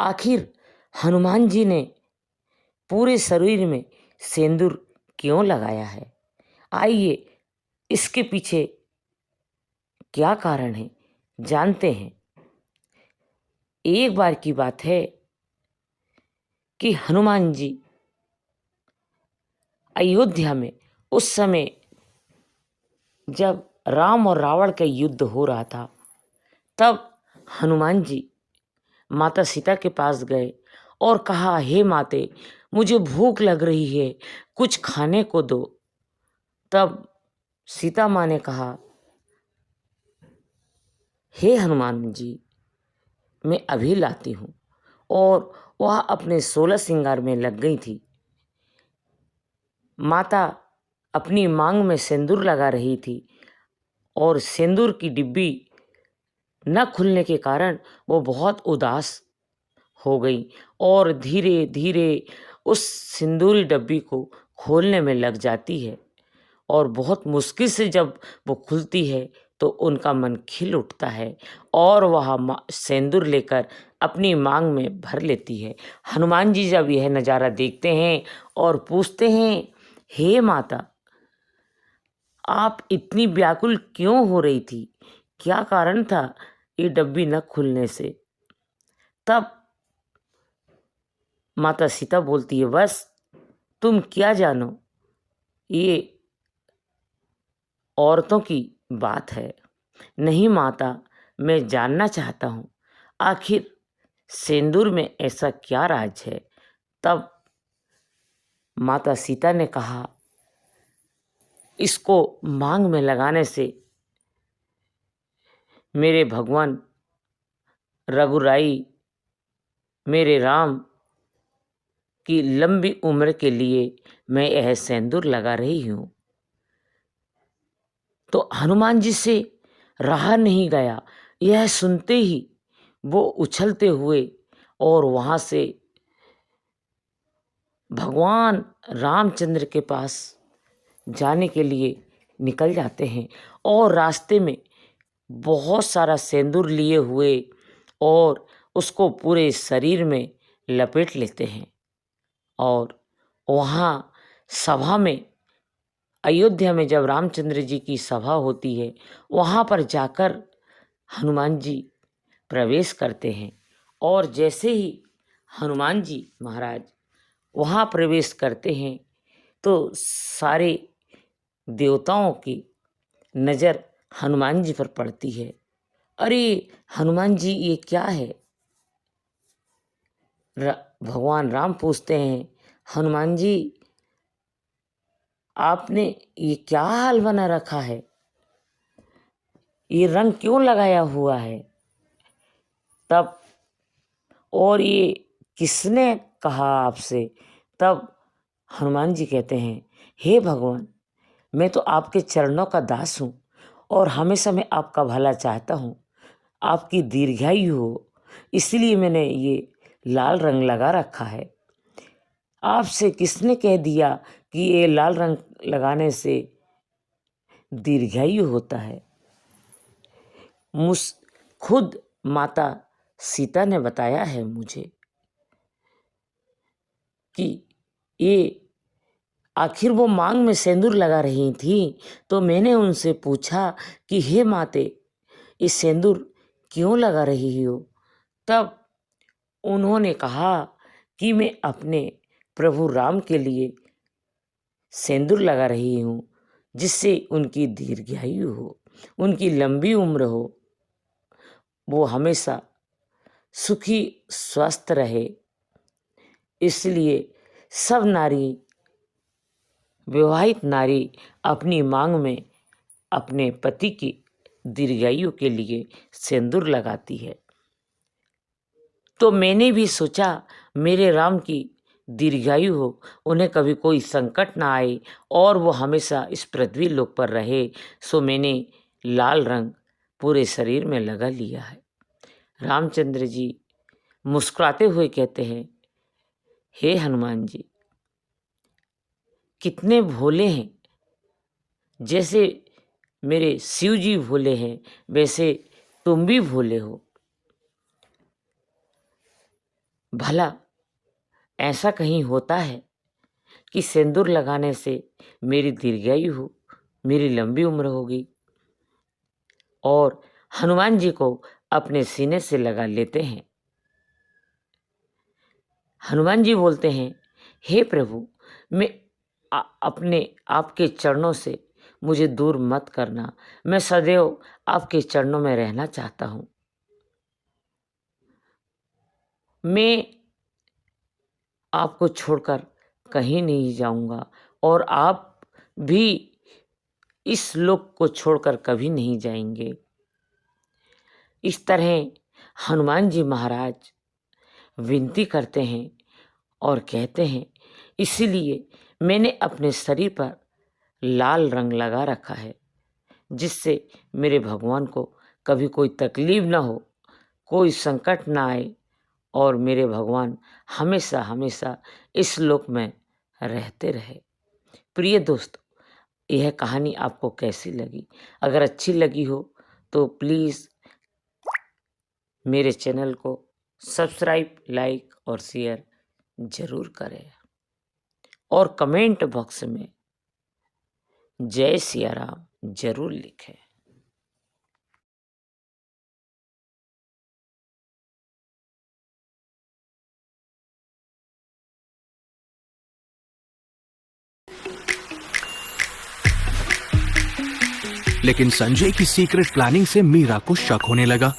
आखिर हनुमान जी ने पूरे शरीर में सिंदूर क्यों लगाया है? आइए इसके पीछे क्या कारण है जानते हैं। एक बार की बात है कि हनुमान जी अयोध्या में उस समय जब राम और रावण का युद्ध हो रहा था, तब हनुमान जी माता सीता के पास गए और कहा, हे माते, मुझे भूख लग रही है, कुछ खाने को दो। तब सीता माँ ने कहा, हे हनुमान जी, मैं अभी लाती हूँ। और वह अपने 16 श्रृंगार में लग गई थी। माता अपनी मांग में सिंदूर लगा रही थी और सिंदूर की डिब्बी न खुलने के कारण वो बहुत उदास हो गई और धीरे धीरे उस सिंदूरी डब्बी को खोलने में लग जाती है। और बहुत मुश्किल से जब वो खुलती है तो उनका मन खिल उठता है और वह सिंदूर लेकर अपनी मांग में भर लेती है। हनुमान जी जब यह नज़ारा देखते हैं और पूछते हैं, हे माता, आप इतनी व्याकुल क्यों हो रही थी? क्या कारण था ये डब्बी न खुलने से? तब माता सीता बोलती है, बस तुम क्या जानो, ये औरतों की बात है। नहीं माता, मैं जानना चाहता हूँ, आखिर सिंदूर में ऐसा क्या राज है? तब माता सीता ने कहा, इसको मांग में लगाने से मेरे भगवान रघुराई, मेरे राम की लंबी उम्र के लिए मैं यह सिंदूर लगा रही हूँ। तो हनुमान जी से रहा नहीं गया। यह सुनते ही वो उछलते हुए और वहाँ से भगवान रामचंद्र के पास जाने के लिए निकल जाते हैं और रास्ते में बहुत सारा सिंदूर लिए हुए और उसको पूरे शरीर में लपेट लेते हैं। और वहाँ सभा में, अयोध्या में जब रामचंद्र जी की सभा होती है, वहाँ पर जाकर हनुमान जी प्रवेश करते हैं। और जैसे ही हनुमान जी महाराज वहाँ प्रवेश करते हैं तो सारे देवताओं की नज़र हनुमान जी पर पड़ती है। अरे हनुमान जी, ये क्या है? भगवान राम पूछते हैं, हनुमान जी, आपने ये क्या हाल बना रखा है? ये रंग क्यों लगाया हुआ है? तब और ये किसने कहा आपसे? तब हनुमान जी कहते हैं, हे भगवान, मैं तो आपके चरणों का दास हूँ और हमेशा मैं आपका भला चाहता हूँ, आपकी दीर्घायु हो, इसलिए मैंने ये लाल रंग लगा रखा है। आपसे किसने कह दिया कि ये लाल रंग लगाने से दीर्घायु होता है? खुद माता सीता ने बताया है मुझे कि ये आखिर वो मांग में सिंदूर लगा रही थी। तो मैंने उनसे पूछा कि हे माते, ये सिंदूर क्यों लगा रही हो? तब उन्होंने कहा कि मैं अपने प्रभु राम के लिए सिंदूर लगा रही हूँ, जिससे उनकी दीर्घायु हो, उनकी लंबी उम्र हो, वो हमेशा सुखी स्वस्थ रहे। इसलिए सब नारी, विवाहित नारी अपनी मांग में अपने पति की दीर्घायु के लिए सिंदूर लगाती है। तो मैंने भी सोचा मेरे राम की दीर्घायु हो, उन्हें कभी कोई संकट ना आए और वो हमेशा इस पृथ्वी लोक पर रहे, सो मैंने लाल रंग पूरे शरीर में लगा लिया है। रामचंद्र जी मुस्कुराते हुए कहते हैं, हे हनुमान जी, कितने भोले हैं। जैसे मेरे शिव जी भोले हैं, वैसे तुम भी भोले हो। भला ऐसा कहीं होता है कि सिंदूर लगाने से मेरी दीर्घायु हो, मेरी लंबी उम्र होगी? और हनुमान जी को अपने सीने से लगा लेते हैं। हनुमान जी बोलते हैं, हे प्रभु, मैं अपने आपके चरणों से मुझे दूर मत करना, मैं सदैव आपके चरणों में रहना चाहता हूँ। मैं आपको छोड़कर कहीं नहीं जाऊंगा और आप भी इस लोक को छोड़कर कभी नहीं जाएंगे। इस तरह हनुमान जी महाराज विनती करते हैं और कहते हैं, इसीलिए मैंने अपने शरीर पर लाल रंग लगा रखा है, जिससे मेरे भगवान को कभी कोई तकलीफ ना हो, कोई संकट ना आए और मेरे भगवान हमेशा हमेशा इस लोक में रहते रहे। प्रिय दोस्तों, यह कहानी आपको कैसी लगी? अगर अच्छी लगी हो तो प्लीज़ मेरे चैनल को सब्सक्राइब, लाइक और शेयर ज़रूर करें और कमेंट बॉक्स में जय सिया राम ज़रूर लिखें। लेकिन संजय की सीक्रेट प्लानिंग से मीरा को शक होने लगा।